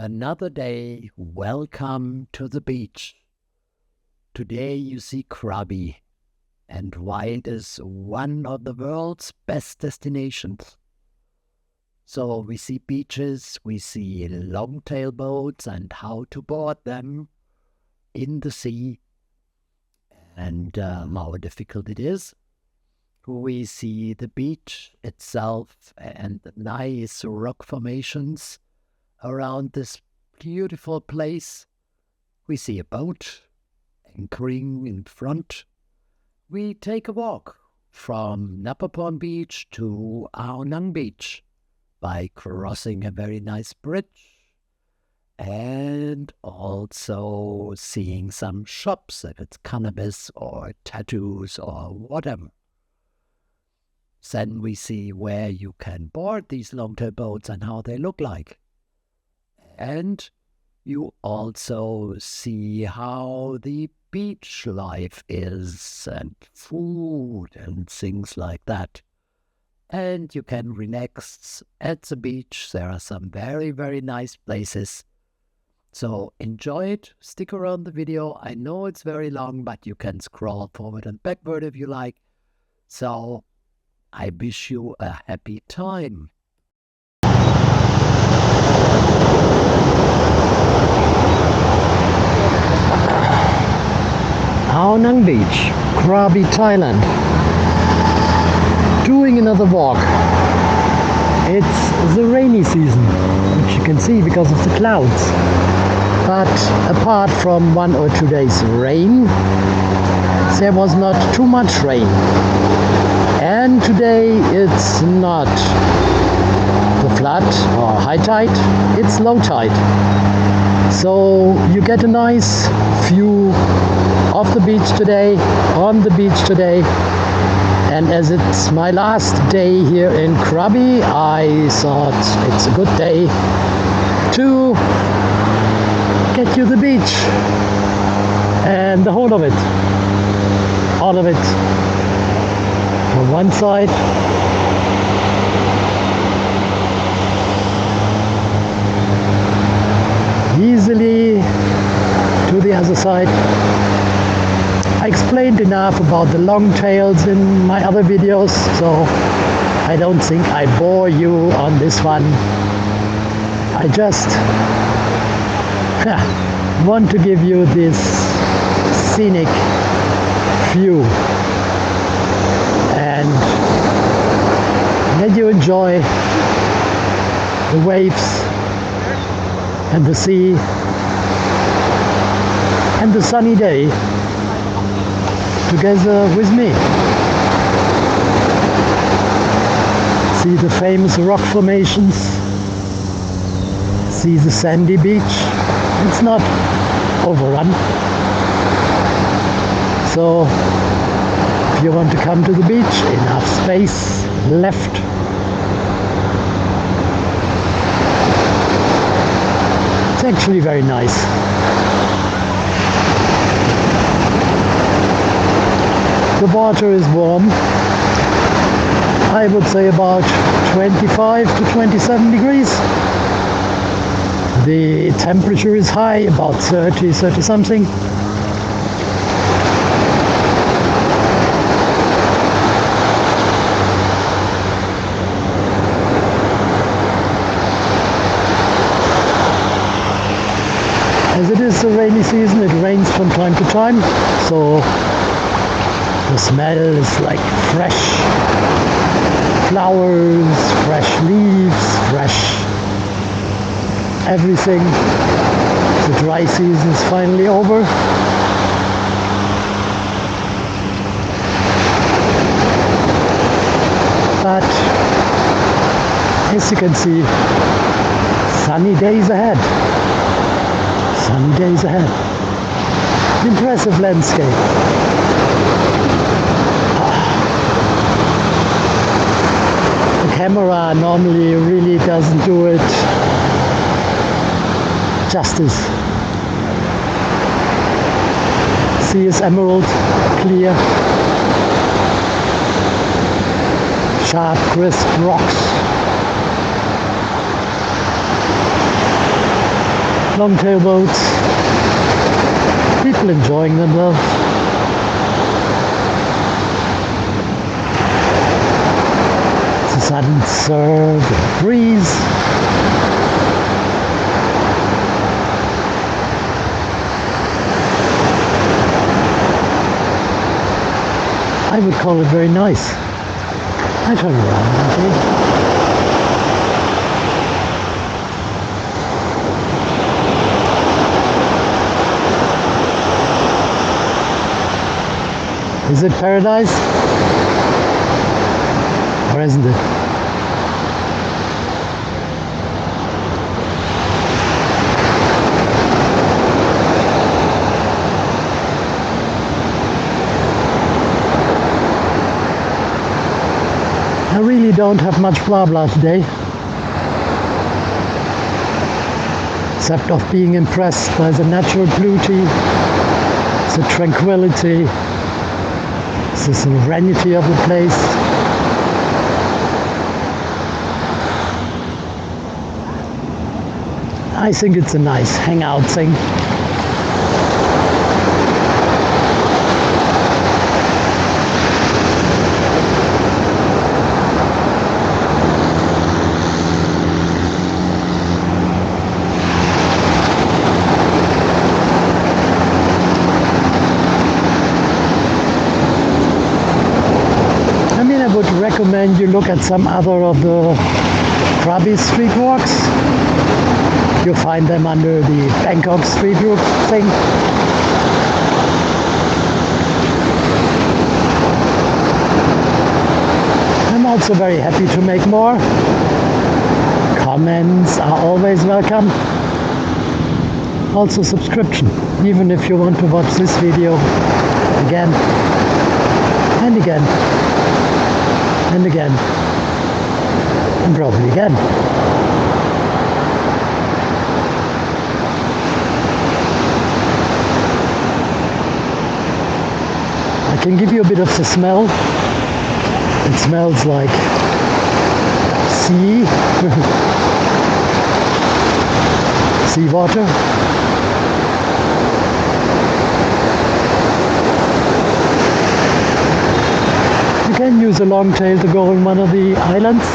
Another day, welcome to the beach. Today you see Krabi, and why it is one of the world's best destinations. So we see beaches, we see long-tail boats and how to board them in the sea, and how difficult it is. We see the beach itself and the nice rock formations around this beautiful place. We see a boat anchoring in front. We take a walk from Napaporn Beach to Phra Nang Beach by crossing a very nice bridge and also seeing some shops, if it's cannabis or tattoos or whatever. Then we see where you can board these long-tail boats and how they look like. And you also see how the beach life is and food and things like that. And you can relax at the beach. There are some very, very nice places. So enjoy it. Stick around the video. I know it's very long, but you can scroll forward and backward if you like. So I wish you a happy time. Phra Nang Beach, Krabi, Thailand. Doing another walk. It's the rainy season, which you can see because of the clouds. But apart from 1 or 2 days rain, there was not too much rain. And today it's not the flood or high tide, it's low tide. So you get a nice view of the beach today, on the beach today. And as it's my last day here in Krabi, I thought it's a good day to get you the beach and the whole of it, all of it. On one side, easily to the other side. I explained enough about the long tails in my other videos, so I don't think I bore you on this one. I just want to give you this scenic view and let you enjoy the waves and the sea and the sunny day together with me. See the famous rock formations, see the sandy beach. It's not overrun. So if you want to come to the beach, enough space left. It's actually very nice. The water is warm. I would say about 25 to 27 degrees. The temperature is high, about 30 something. As it is the rainy season, it rains from time to time, so the smell is like fresh flowers, fresh leaves, fresh everything. The dry season is finally over. But as you can see, sunny days ahead. Sunny days ahead. Impressive landscape. Camera normally really doesn't do it justice. Sea is emerald, clear, sharp, crisp rocks. long-tail boats, people enjoying themselves. It's a sudden surf and breeze. I would call it very nice. I turn around, okay? Is it paradise? Or isn't it? I really don't have much blah blah today, except of being impressed by the natural beauty, the tranquility, the serenity of the place. I think it's a nice hangout thing. I would recommend you look at some other of the Krabi street walks. You'll find them under the Bangkok street walk thing. I'm also very happy to make more. Comments are always welcome. Also subscription, even if you want to watch this video again and again. And again, and probably again. I can give you a bit of the smell. It smells like sea, seawater. You can use a long tail to go on one of the islands.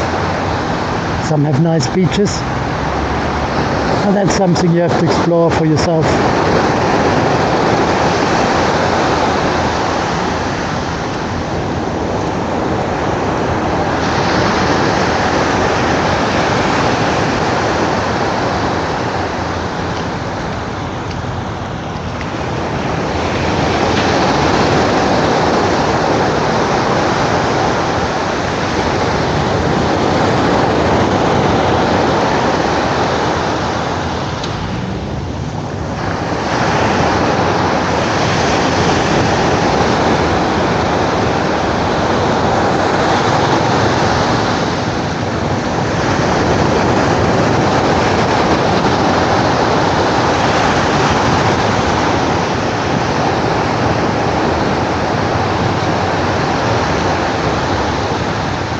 Some have nice beaches. And that's something you have to explore for yourself.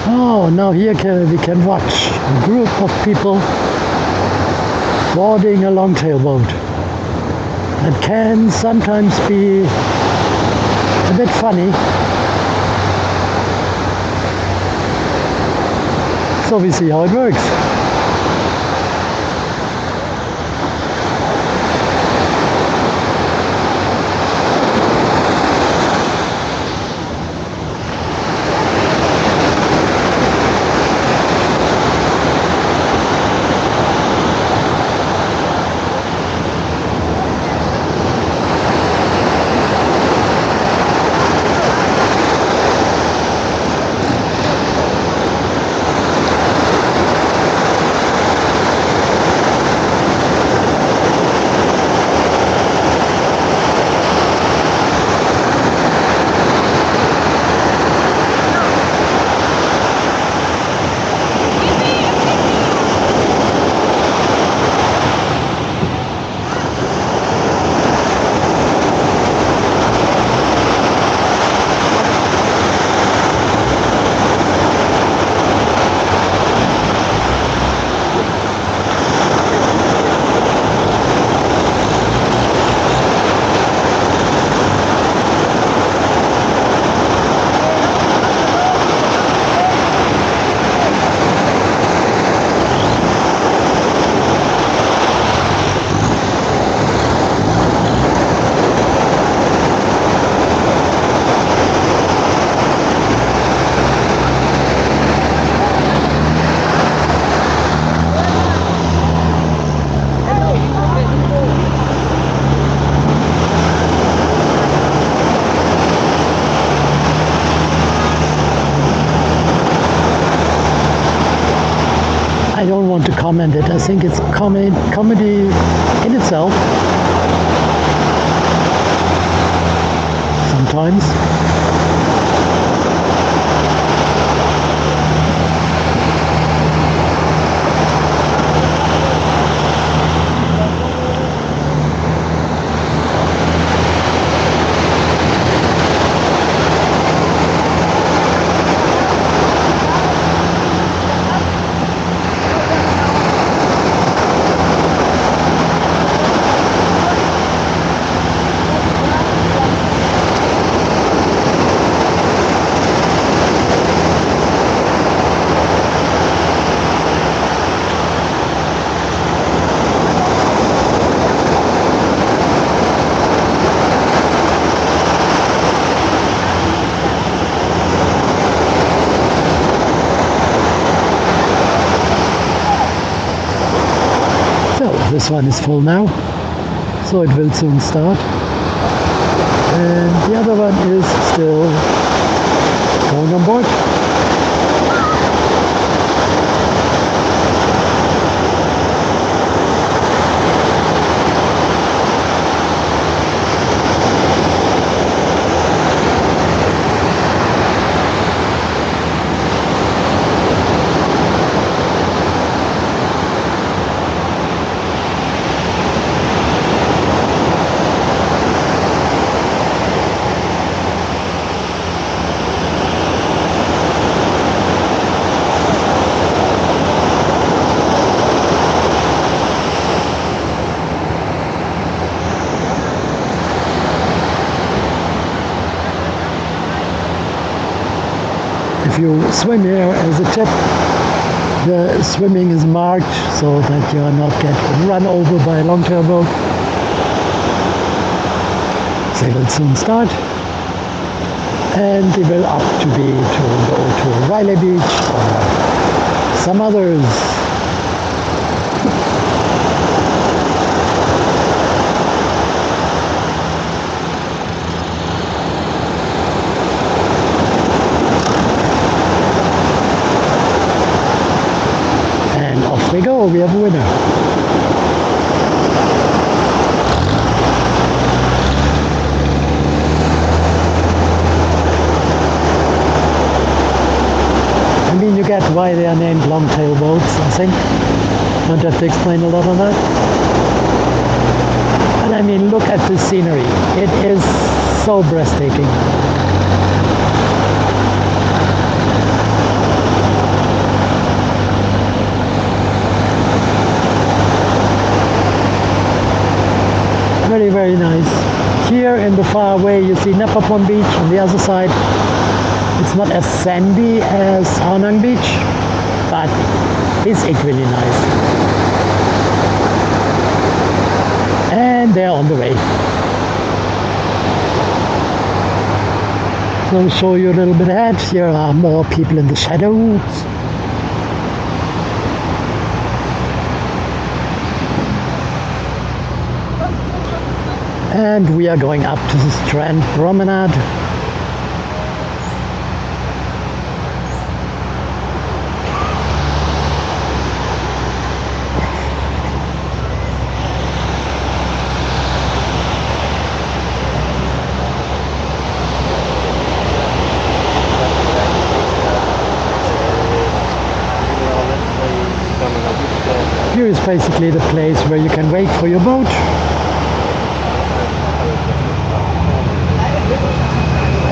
Oh, now here we can watch a group of people boarding a long-tail boat. That can sometimes be a bit funny. So we see how it works. commented. I think it's comedy in itself. Sometimes. This one is full now, so it will soon start. And the other one is still going on board. If you swim here, as a tip, the swimming is marked so that you are not getting run over by a long-tail boat. They will soon start, and they will up to go to Railay Beach or some others. We go, we have a winner. I mean, you get why they are named long-tail boats, I think. Don't have to explain a lot on that. But I mean, look at the scenery. It is so breathtaking. Very, very nice. Here in the far away you see Napapon Beach on the other side. It's not as sandy as Phra Nang Beach, but it's equally nice. And they're on the way. So I'll show you a little bit ahead. Here are more people in the shadows. And we are going up to the Strand Promenade. Here is basically the place where you can wait for your boat.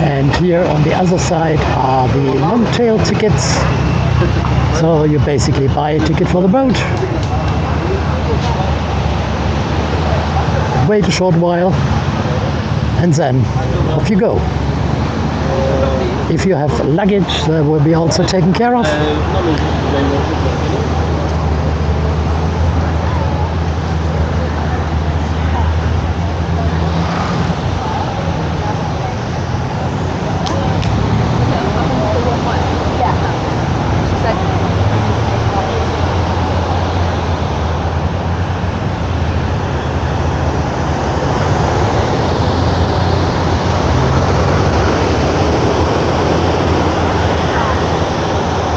And here on the other side are the long-tail tickets. So you basically buy a ticket for the boat, wait a short while, and then off you go. If you have luggage, that will be also taken care of.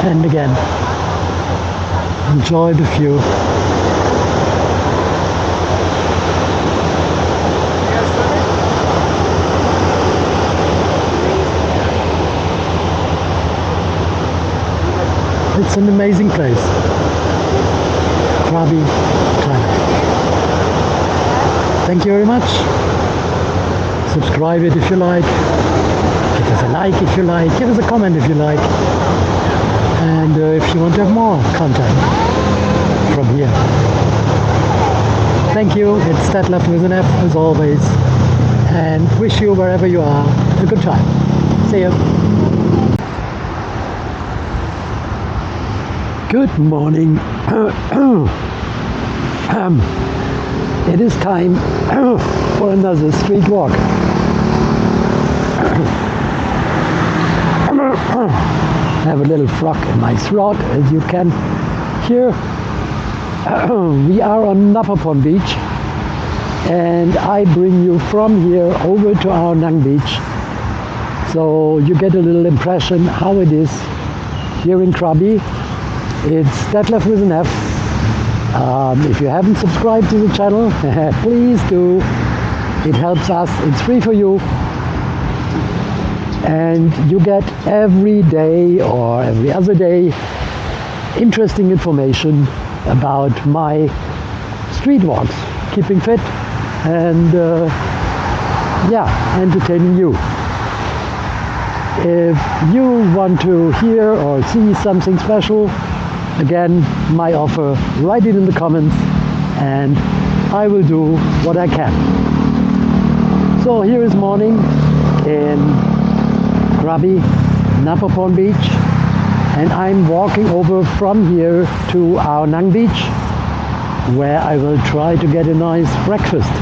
And again, enjoy the view. It's an amazing place. Krabi, Thailand. Thank you very much. Subscribe it if you like. Give us a like if you like. Give us a comment if you like. And if you want to have more content from here. Thank you. It's Detlef with an F as always. And wish you wherever you are a good time. See you. Good morning. It is time for another street walk. I have a little frog in my throat, as you can hear. We are on Napapon Beach, and I bring you from here over to our Nang Beach, so you get a little impression how it is here in Krabi. It's Detlef with an F. If you haven't subscribed to the channel, please do. It helps us. It's free for you. And you get every day or every other day interesting information about my street walks, keeping fit and entertaining you. If you want to hear or see something special, again, my offer, write it in the comments and I will do what I can. So here is morning in Krabi, Napapon Beach, and I'm walking over from here to our Nang Beach, where I will try to get a nice breakfast.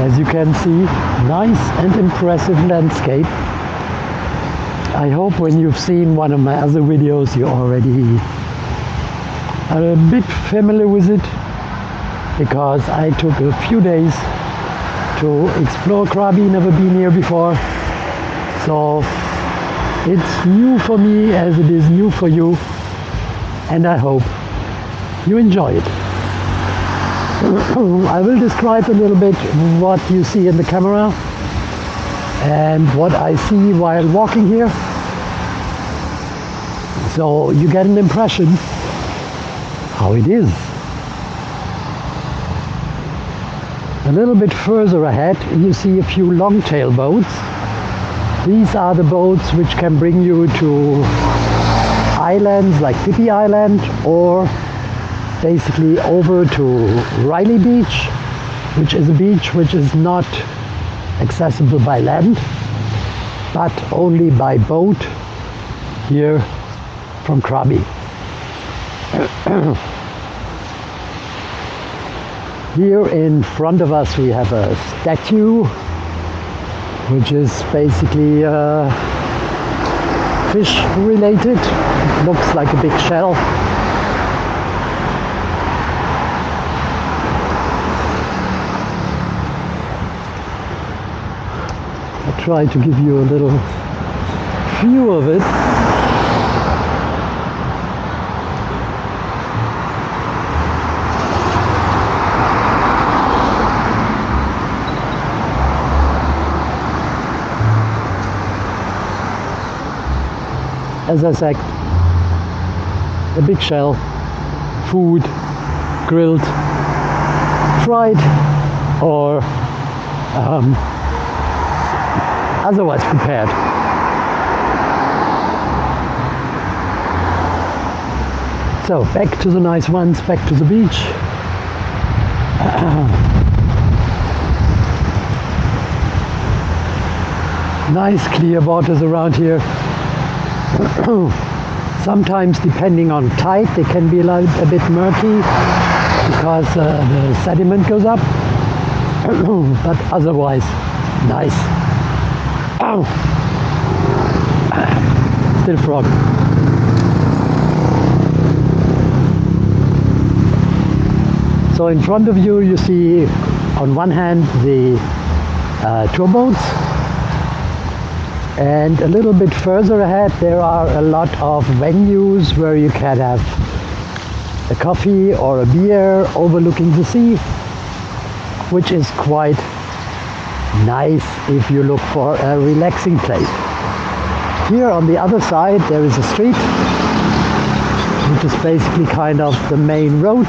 As you can see, nice and impressive landscape. I hope when you've seen one of my other videos you already are a bit familiar with it, because I took a few days to explore Krabi, never been here before. So it's new for me as it is new for you, and I hope you enjoy it. I will describe a little bit what you see in the camera and what I see while walking here, so you get an impression how it is. A little bit further ahead you see a few long-tail boats. These are the boats which can bring you to islands like Phi Island, or basically over to Railay Beach, which is a beach which is not accessible by land, but only by boat here from Krabi. Here in front of us we have a statue, which is basically fish related. It looks like a big shell. I'll try to give you a little view of it. As I said, a big shell, food, grilled, fried, or otherwise prepared. So back to the nice ones, back to the beach. Nice clear waters around here. Sometimes, depending on tide, they can be a bit murky because the sediment goes up, but otherwise nice. Ow! Still frog. So in front of you, you see on one hand the tour boats, And a little bit further ahead there are a lot of venues where you can have a coffee or a beer overlooking the sea, which is quite nice if you look for a relaxing place. Here on the other side there is a street, which is basically kind of the main road,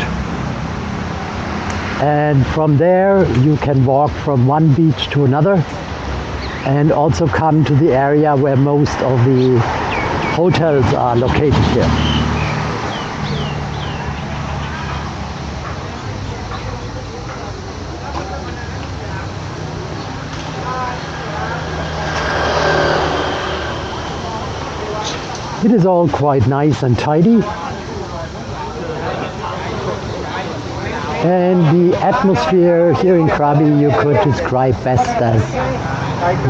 and from there you can walk from one beach to another and also come to the area where most of the hotels are located here. It is all quite nice and tidy, and the atmosphere here in Krabi you could describe best as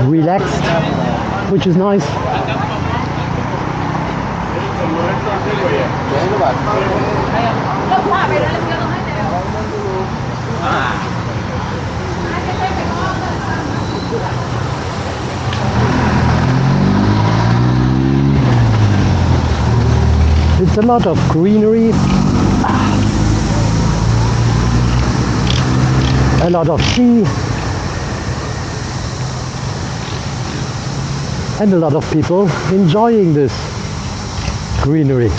relaxed, which is nice. It's a lot of greenery, a lot of sea, and a lot of people enjoying this greenery.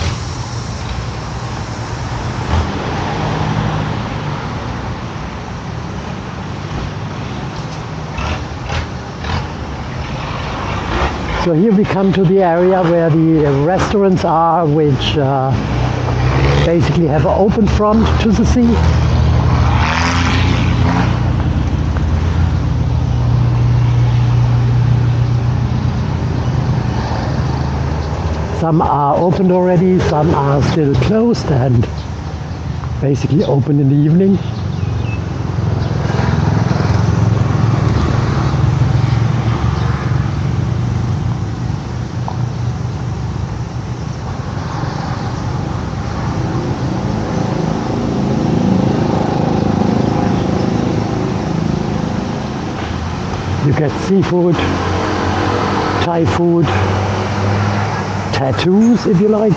So here we come to the area where the restaurants are, which basically have an open front to the sea. Some are opened already, some are still closed and basically open in the evening. You get seafood, Thai food, tattoos if you like.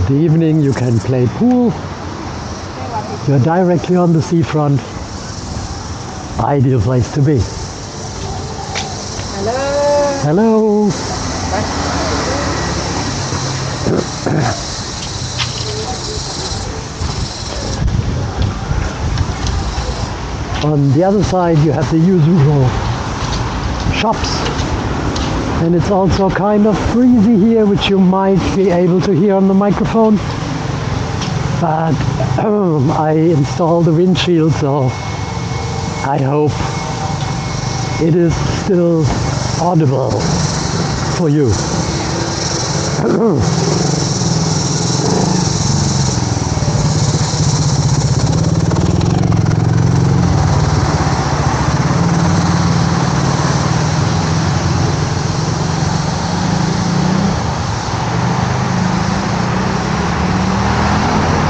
The evening you can play pool. You're directly on the seafront. Ideal place to be. Hello. On the other side you have the usual shops, and it's also kind of breezy here, which you might be able to hear on the microphone, but I installed the windshield, so I hope it is still audible for you.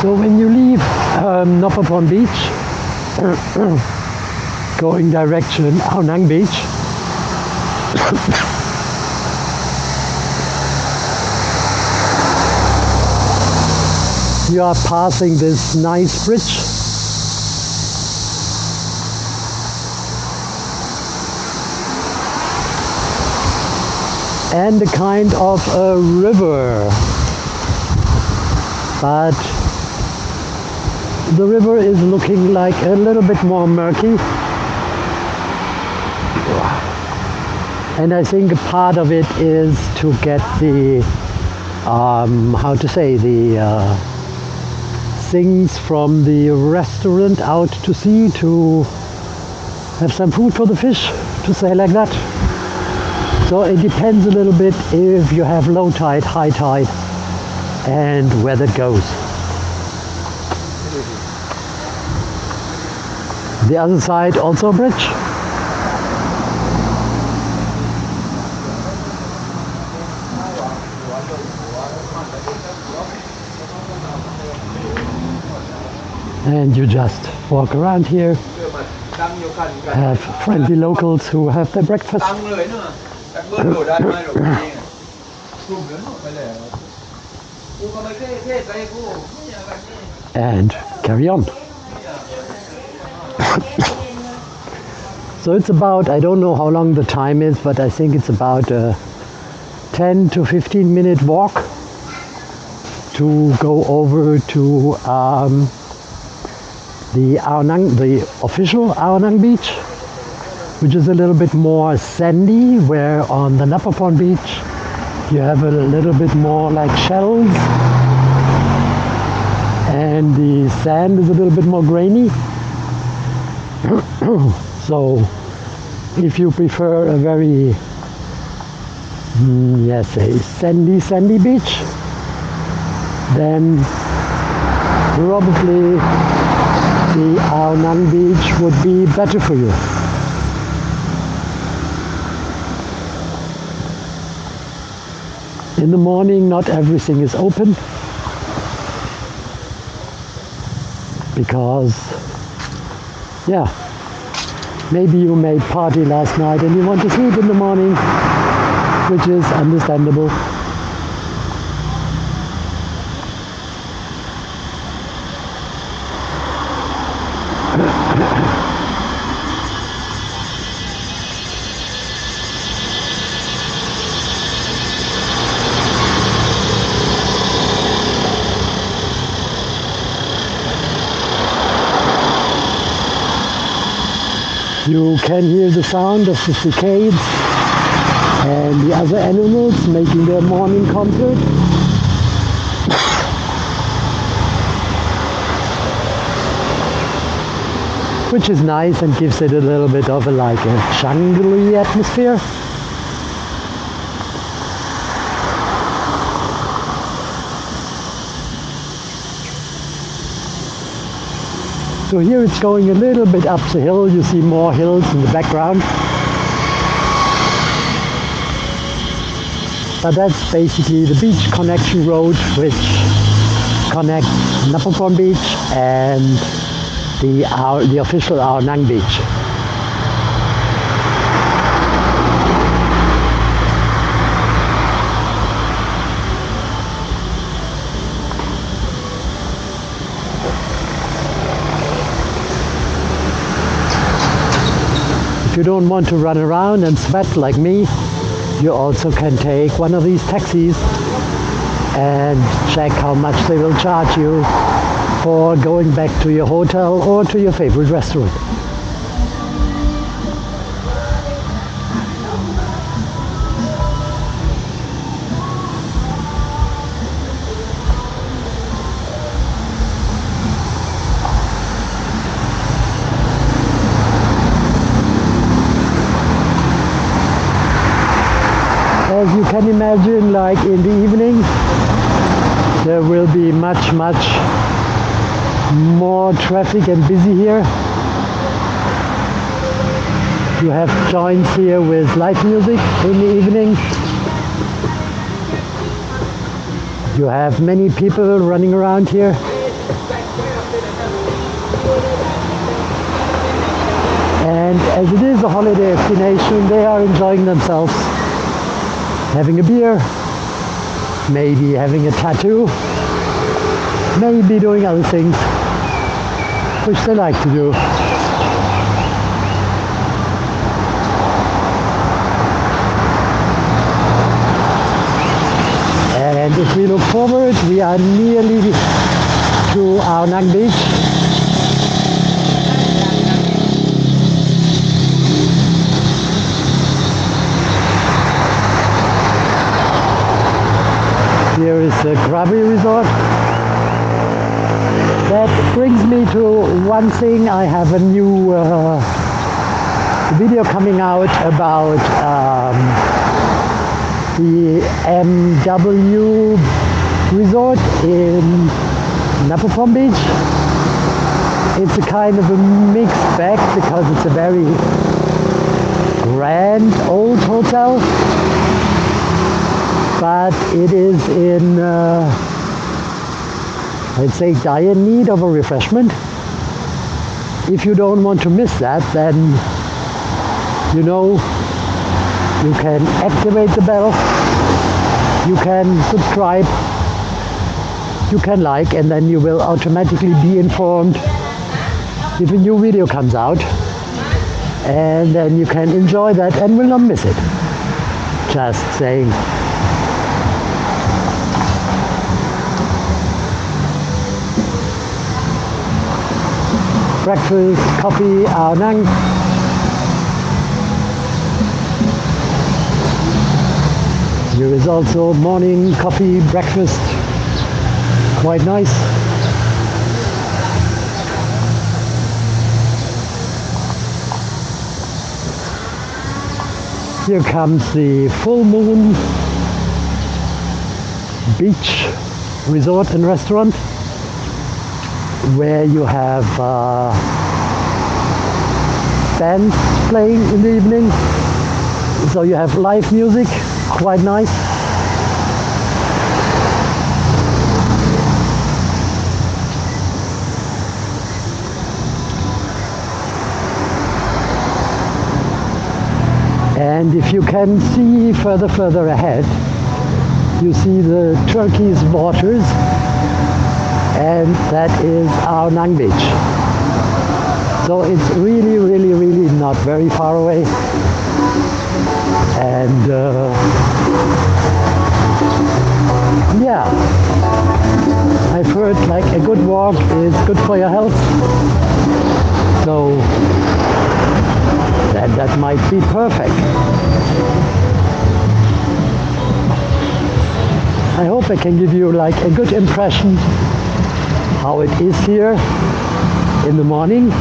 So when you leave Nopapon Beach, going direction Phra Nang Beach, you are passing this nice bridge. And a kind of a river. But the river is looking like a little bit more murky. And I think a part of it is to get the, things from the restaurant out to sea to have some food for the fish. to say like that. So it depends a little bit if you have low tide, high tide, and where that goes. The other side also a bridge. And you just walk around here, have friendly locals who have their breakfast, and carry on. So it's about, I don't know how long the time is, but I think it's about a 10 to 15 minute walk to go over to the official Phra Nang Beach, which is a little bit more sandy, where on the Napapon Beach you have a little bit more like shells and the sand is a little bit more grainy. So if you prefer a very yes, a sandy beach, then probably the Phra Nang Beach would be better for you. In the morning, not everything is open because, yeah, maybe you made party last night and you want to sleep in the morning, which is understandable. You can hear the sound of the cicadas and the other animals making their morning concert. Which is nice and gives it a little bit of a jungle-y atmosphere. So here it's going a little bit up the hill. You see more hills in the background. But that's basically the beach connection road, which connects Napapon Beach and the official Phra Nang Beach. If you don't want to run around and sweat like me, you also can take one of these taxis and check how much they will charge you for going back to your hotel or to your favorite restaurant. As you can imagine, like in the evening, there will be much more traffic and busy here. You have joints here with live music in the evening. You have many people running around here. And as it is a holiday destination, they are enjoying themselves, having a beer, maybe having a tattoo, maybe doing other things which they like to do. And if we look forward, we are nearly to Phra Nang Beach. Here is the Krabi resort. That brings me to one thing. I have a new video coming out about the MW resort in Napapom Beach. It's a kind of a mixed bag because it's a very grand old hotel, but it is in, let's say, dire need of a refreshment. If you don't want to miss that, then you know you can activate the bell, you can subscribe, you can like, and then you will automatically be informed if a new video comes out, and then you can enjoy that and will not miss it. Just saying. Breakfast, coffee, Phra Nang. Here is also morning coffee, breakfast. Quite nice. Here comes the full moon beach resort and restaurant, where you have bands playing in the evening, so you have live music, quite nice. And if you can see further ahead, you see the turquoise waters, and that is Phra Nang Beach. So it's really not very far away, and yeah, I've heard like a good walk is good for your health, so that might be perfect. I hope I can give you like a good impression how it is here in the morning.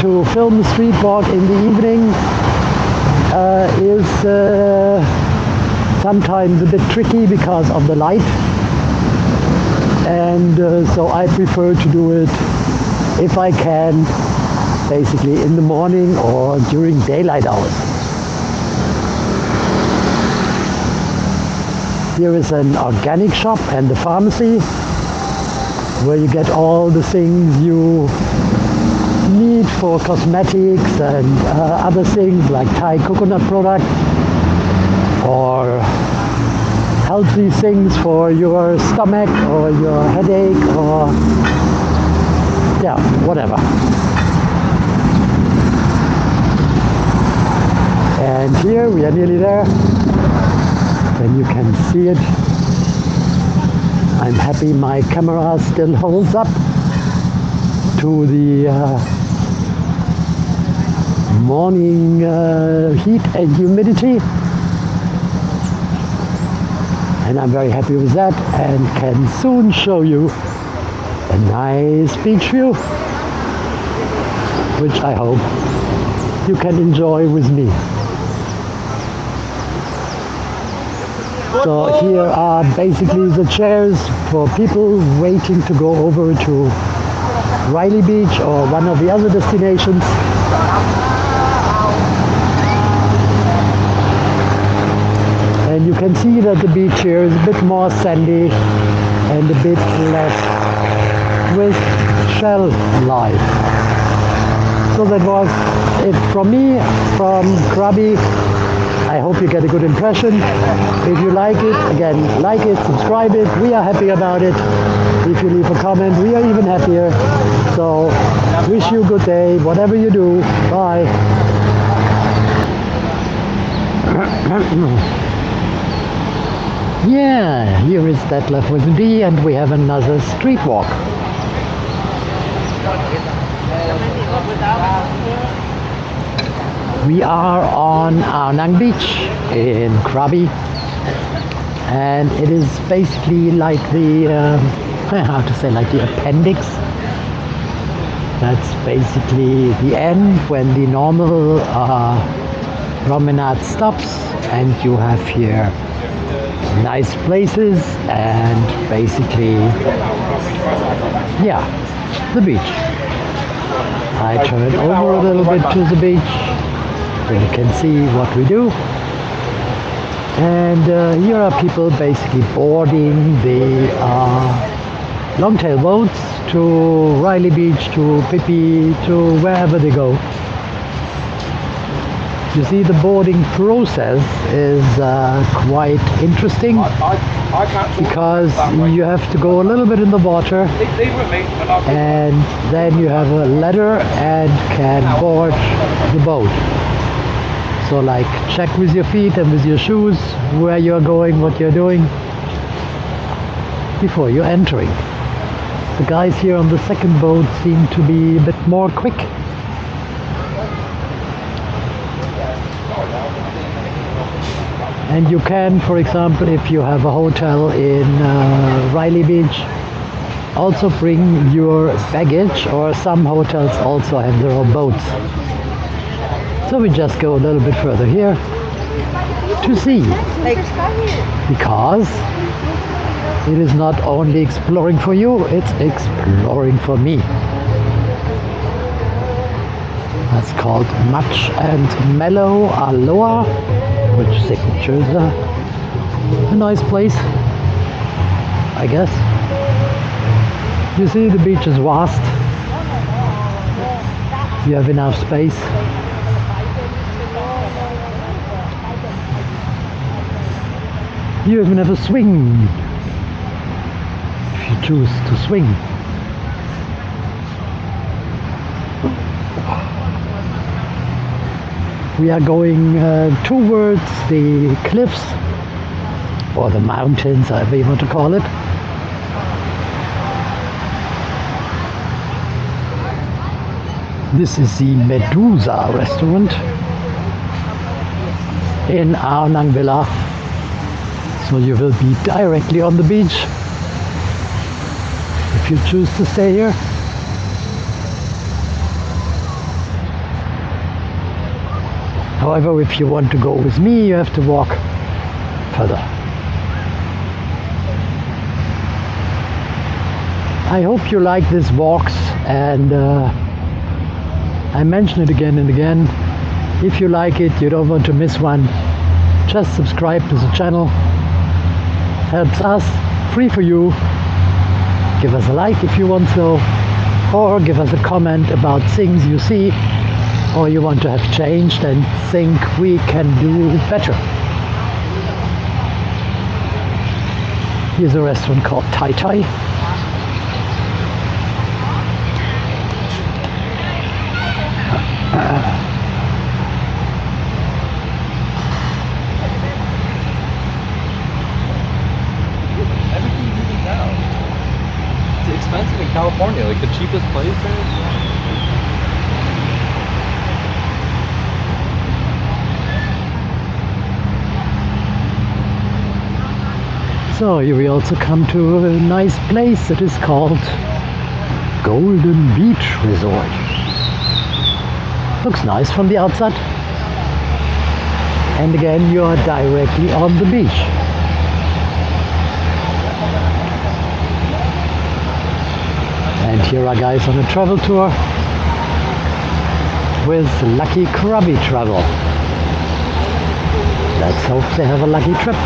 To film the street walk in the evening is sometimes a bit tricky because of the light, and so I prefer to do it, if I can, basically in the morning or during daylight hours. Here is an organic shop and a pharmacy where you get all the things you need for cosmetics and other things like Thai coconut product, or healthy things for your stomach or your headache, or yeah, whatever. And here we are nearly there, and you can see it. I'm happy my camera still holds up to the morning heat and humidity, and I'm very happy with that, and can soon show you a nice beach view, which I hope you can enjoy with me. So here are basically the chairs for people waiting to go over to Railay Beach or one of the other destinations. And you can see that the beach here is a bit more sandy and a bit less with shell life. So that was it from me, from Krabi. I hope you get a good impression. If you like it, again, like it, subscribe it. We are happy about it. If you leave a comment, we are even happier. So, wish you a good day, whatever you do. Bye. Yeah, here is Detlef with B, and we have another street walk. We are on Phra Nang Beach in Krabi, and it is basically like the, how to say, like the appendix That's basically the end when the normal promenade stops, and you have here nice places and basically, yeah, the beach. I turn over a little bit to the beach so you can see what we do. And here are people basically boarding the longtail boats to Railay Beach, to Phi, to wherever they go. You see, the boarding process is quite interesting because you have to go a little bit in the water and then you have a ladder and can board the boat. So like check with your feet and with your shoes where you're going, what you're doing before you're entering. The guys here on the second boat seem to be a bit more quick. And you can, for example, if you have a hotel in Railay Beach, also bring your baggage, or some hotels also have their own boats. So we just go a little bit further here to see, because it is not only exploring for you, it's exploring for me. That's called Much and Mellow Aloha, which signature is a nice place, I guess. You see, the beach is vast. You have enough space. You even have a swing if you choose to swing. We are going towards the cliffs, or the mountains, however you want to call it. This is the Medusa restaurant in Phra Nang Villa. So you will be directly on the beach if you choose to stay here. However, if you want to go with me, you have to walk further. I hope you like these walks, and I mention it again and again. If you like it, you don't want to miss one, just subscribe to the channel. Helps us, free for you. Give us a like if you want so, or give us a comment about things you see or you want to have changed and think we can do better. Here's a restaurant called Thai Thai. Everything's even down. It's expensive in California, like the cheapest place there. So here we also come to a nice place that is called Golden Beach Resort. Looks nice from the outside. And again, you are directly on the beach. And here are guys on a travel tour with Lucky Krabi Travel. Let's hope they have a lucky trip.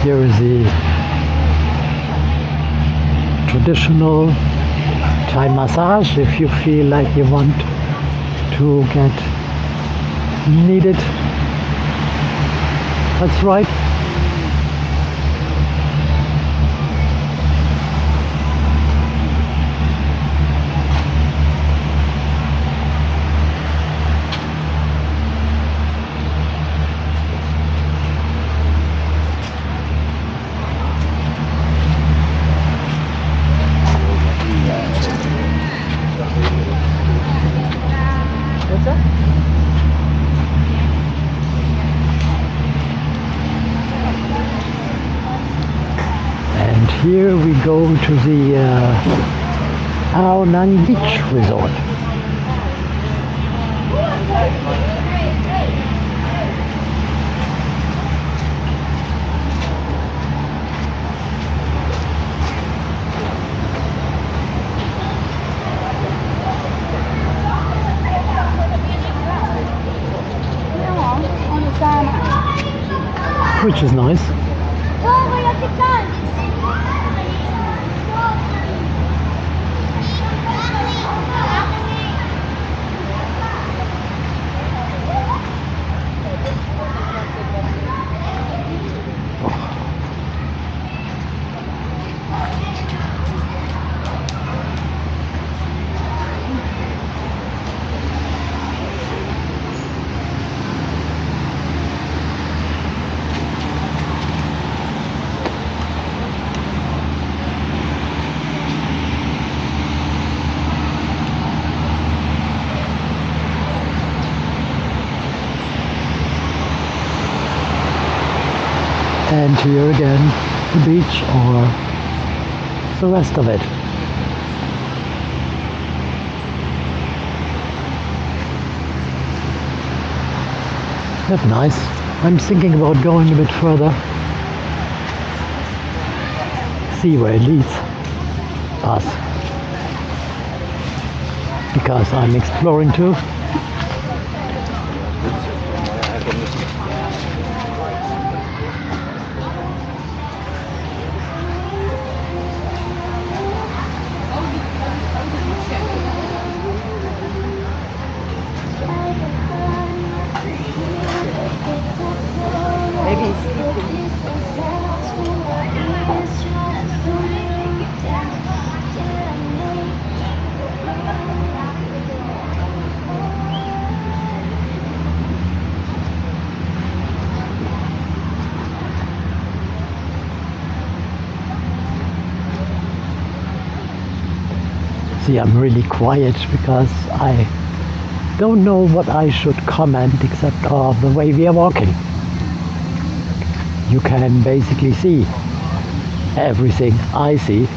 Here is the traditional Thai massage if you feel like you want to get needed. That's right. And here we go to the Phra Nang Beach Resort. Which is nice. And here again, the beach or the rest of it. That's nice. I'm thinking about going a bit further. See where it leads us. Because I'm exploring too. See, I'm really quiet because I don't know what I should comment except the way we are walking. You can basically see everything I see,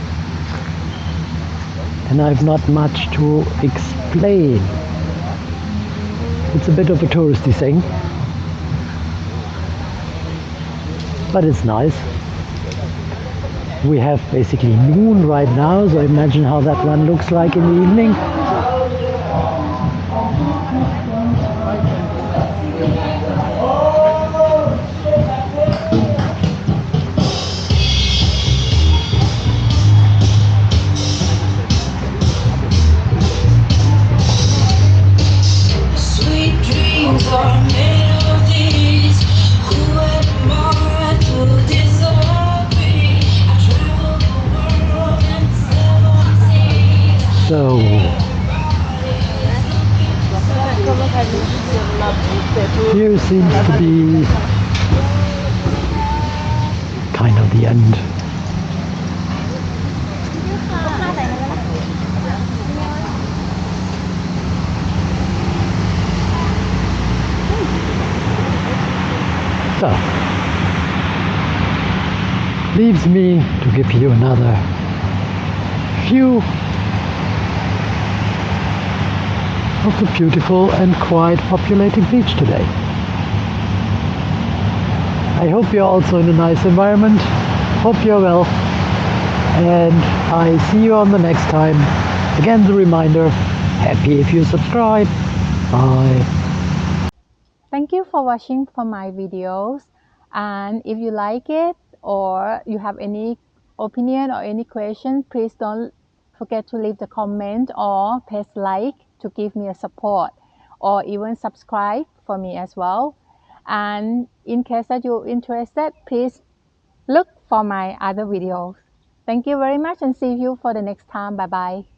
and I've not much to explain. It's a bit of a touristy thing, but it's nice. We have basically noon right now, so imagine how that one looks like in the evening. Sweet dreams are made of these. Who am I to disagree? I travel the world and seven seas. So here seems to be kind of the end. So, leaves me to give you another view of the beautiful and quite populated beach today. I hope you're also in a nice environment. Hope you're well. And I see you on the next time. Again, the reminder, happy if you subscribe. Bye. Thank you for watching for my videos, and if you like it or you have any opinion or any question, please don't forget to leave the comment or press like to give me a support, or even subscribe for me as well. And in case that you're interested, please look for my other videos. Thank you very much and see you for the next time. Bye bye.